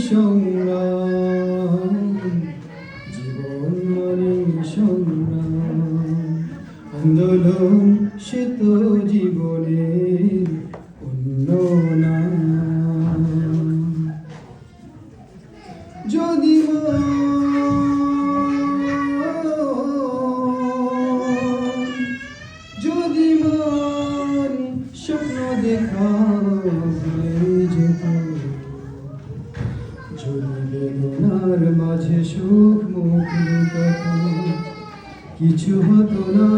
সংগ্রাম, জীবন মানে সংগ্রাম। আন্দোলন সে তো জীবনের অন্য নাম। যদি মন স্বপ্ন দেখা ভুলে যেত, যদি বেদনার মাঝে সুখ মুখ লুকাত, কিছু হতো না,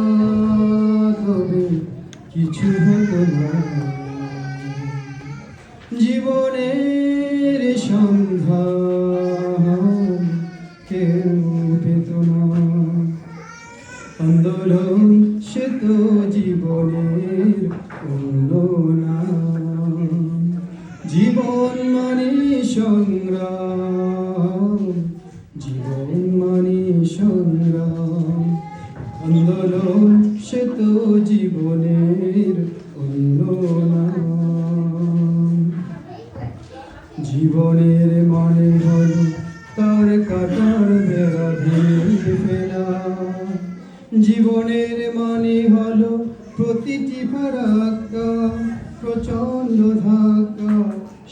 তবে কিছু হতো না। জীবনের সন্ধান কেউ পেত না। আন্দোলন সে তো জীবনের অন্য নাম। জীবন মানে সংগ্রাম, জীবন মানে সংগ্রাম। আন্দোলন সে তো জীবনের অন্য নাম। জীবনের মানে হল তার কাটার বেড়া ভেঙে ফেলা। জীবনের মানে হলো প্রতিটি ফারাক্কা, প্রচন্ড ধাক্কা,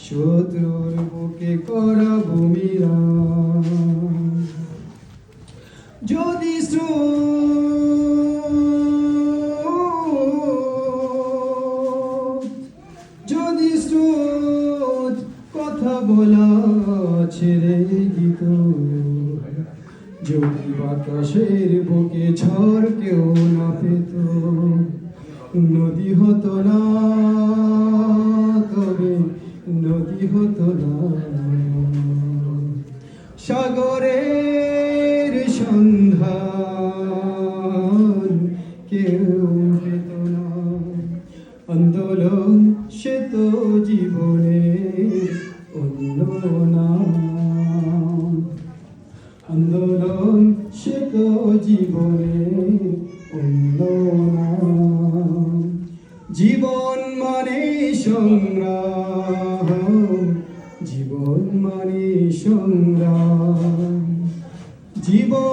শত্রুর বুকে করা ভূমিরাম। যদি স্রোত কথা বলা ছেড়ে দিত, যদি বাতাসের বুকে ঝড় কেউ না পেত, নদী হতো না, তবে নদী হতো না। সাগরের সন্ধান কেউ পেত না। আন্দোলন সে তো জীবনের অন্য নাম। আন্দোলন সে তো জীবনের অন্য নাম। জীবন মানে সংগ্রাম, জীবন মানে সংগ্রাম। জীবন